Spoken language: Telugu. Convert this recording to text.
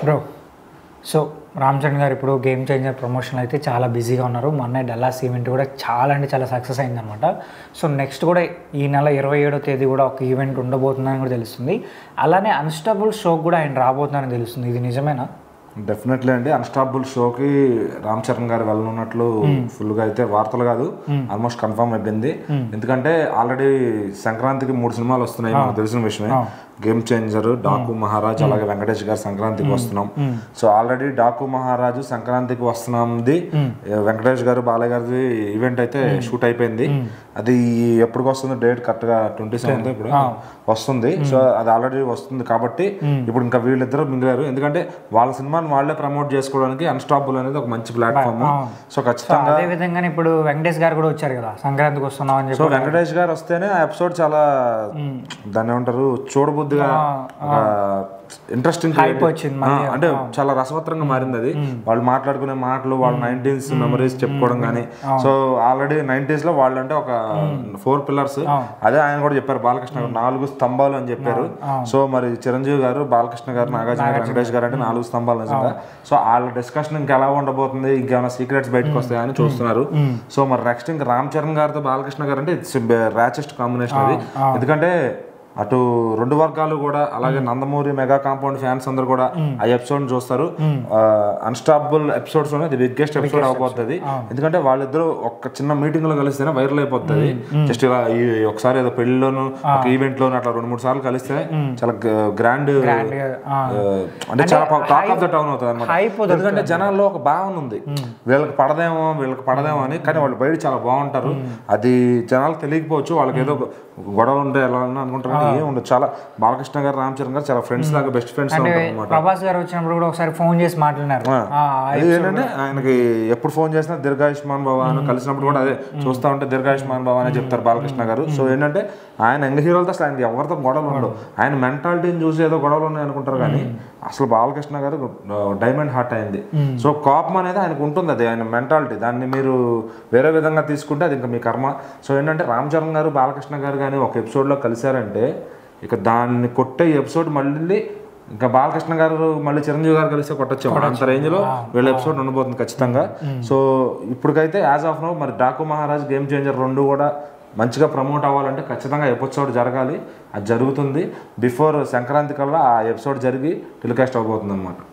బ్రో సో రామ్ చరణ్ గారు ఇప్పుడు గేమ్ చేంజర్ ప్రమోషన్ అయితే చాలా బిజీగా ఉన్నారు. మొన్న డల్లాస్ ఈవెంట్ కూడా చాలా అంటే చాలా సక్సెస్ అయిందనమాట. సో నెక్స్ట్ కూడా ఈ నెల 27వ తేదీ కూడా ఒక ఈవెంట్ ఉండబోతుందని కూడా తెలుస్తుంది. అలానే అన్స్టాపుల్ షోకి కూడా ఆయన రాబోతున్నారని తెలుస్తుంది. ఇది నిజమేనా? డెఫినెట్లీ అండి. అన్స్టాపుల్ షోకి రామ్ చరణ్ గారు వెళ్ళనున్నట్లు ఫుల్గా అయితే వార్తలు కాదు, ఆల్మోస్ట్ కన్ఫర్మ్ అయిపోయింది. ఎందుకంటే ఆల్రెడీ సంక్రాంతికి 3 సినిమాలు వస్తున్నాయి, మనకు తెలిసిన విషయమే. గేమ్ చేంజర్, డాకు మహారాజ్, అలాగే వెంకటేష్ గారు సంక్రాంతికి వస్తున్నాం. సో ఆల్రెడీ డాకు మహారాజు సంక్రాంతికి వస్తున్నాంది, వెంకటేష్ గారు బాలయ్య గారి ఈవెంట్ అయితే షూట్ అయిపోయింది. అది ఎప్పటికి వస్తుంది డేట్ కరెక్ట్గా 27th ఇప్పుడు వస్తుంది. సో అది ఆల్రెడీ వస్తుంది కాబట్టి ఇప్పుడు ఇంకా వీళ్ళిద్దరూ మిగిలారు. ఎందుకంటే వాళ్ళ సినిమాని వాళ్ళే ప్రమోట్ చేసుకోవడానికి అన్స్టాపుల్ అనేది ఒక మంచి ప్లాట్ఫామ్. సో ఖచ్చితంగా అదే విధంగా ఇప్పుడు వెంకటేష్ గారు కూడా వచ్చారు కదా సంక్రాంతికి వస్తున్నాం అని చెప్పి. సో వెంకటేష్ గారు వస్తేనే ఆ ఎపిసోడ్ చాలా దాన్ని ఏమంటారు చూడబుద్దిగా ఇంట్రెస్టింగ్ అంటే చాలా రసవత్రంగా మారింది. అది వాళ్ళు మాట్లాడుకునే మాటలు, వాళ్ళ 90s మెమరీస్ చెప్పుకోవడం కానీ. సో ఆల్రెడీ 90s లో వాళ్ళు అంటే ఒక 4 pillars, అదే ఆయన కూడా చెప్పారు బాలకృష్ణ గారు 4 స్తంభాలు అని చెప్పారు. సో మరి చిరంజీవి గారు, బాలకృష్ణ గారు, నాగార్జున గారు, వెంకటేష్ గారు అంటే 4 స్తంభాలు నిజంగా. సో వాళ్ళ డిస్కషన్ ఇంకా ఎలా ఉండబోతుంది, ఇంకేమైనా సీక్రెట్స్ బయటకు వస్తాయని చూస్తున్నారు. సో మరి నెక్స్ట్ ఇంకా రామ్ చరణ్ గారితో బాలకృష్ణ గారు అంటే ఇట్స్ ర్యాచెస్ట్ కాంబినేషన్ అది. ఎందుకంటే అటు 2 వర్గాలు కూడా, అలాగే నందమూరి మెగా కాంపౌండ్ ఫ్యాన్స్ అందరు కూడా ఆ ఎపిసోడ్ చూస్తారు. Unstoppable episodes the biggest episode అవబోతుంది. ఎందుకంటే వాళ్ళిద్దరూ ఒక చిన్న మీటింగ్ లో కలిస్తేనే వైరల్ అయిపోతుంది. జస్ట్ ఇలా ఒకసారి ఏదో పెళ్లిలోను, ఒక ఈవెంట్ లోను అట్లా 2-3 సార్లు కలిస్తే చాలా గ్రాండ్ అంటే చాలా టాక్ ఆఫ్ ద టౌన్ అవుతుంది అనమాట. ఎందుకంటే జనాల్లో ఒక భావన ఉంది, వీళ్ళకి పడదేమో అని. కానీ వాళ్ళు బయట చాలా బాగుంటారు. అది జనాలకు తెలియకపోవచ్చు, వాళ్ళకి ఏదో గొడవ ఉంటే ఎలా అనుకుంటారు, ఏం ఉండదు. చాలా బాలకృష్ణ గారు, రామ్ చరణ్ గారు చాలా ఫ్రెండ్స్ లాగా, బెస్ట్ ఫ్రెండ్స్ అనమాట. ప్రభాస్ గారు వచ్చినప్పుడు కూడా ఒకసారి ఫోన్ చేసి మాట్లాడినారు. అది ఏంటంటే ఆయనకి ఎప్పుడు ఫోన్ చేసినా దీర్ఘాయుష్మాన్ భవ అని, కలిసినప్పుడు కూడా అదే చూస్తా ఉంటే దీర్ఘాయుష్మాన్ భవ అని చెప్తారు బాలకృష్ణ గారు. సో ఏంటంటే ఆయన యంగ్ హీరోలతో అసలు ఆయనకి ఎవరితో గొడవలు ఉండవు. ఆయన మెంటాలిటీని చూసి ఏదో గొడవలు ఉన్నాయి అనుకుంటారు, కానీ అసలు బాలకృష్ణ గారు డైమండ్ హార్ట్ అయింది. సో కోపం అనేది ఆయనకు ఉంటుంది, అది ఆయన మెంటాలిటీ. దాన్ని మీరు వేరే విధంగా తీసుకుంటే అది ఇంకా మీ కర్మ. సో ఏంటంటే రామ్ చరణ్ గారు, బాలకృష్ణ గారు కానీ ఒక ఎపిసోడ్లో కలిశారంటే ఇక దాన్ని కొట్టే ఎపిసోడ్ మళ్ళీ ఇంకా బాలకృష్ణ గారు మళ్ళీ చిరంజీవి గారు కలిస్తే కొట్టచ్చు అంత రేంజ్ లో వీళ్ళ ఎపిసోడ్ ఉండబోతుంది ఖచ్చితంగా. సో ఇప్పటికైతే యాజ్ ఆఫ్ నౌ మరి డాకు మహారాజ్, గేమ్ చేంజర్ 2 కూడా మంచిగా ప్రమోట్ అవ్వాలంటే ఖచ్చితంగా ఎపిసోడ్ జరగాలి. అది జరుగుతుంది బిఫోర్ సంక్రాంతి కల్లా. ఆ ఎపిసోడ్ జరిగి టెలికాస్ట్ అవబోతుంది అనమాట.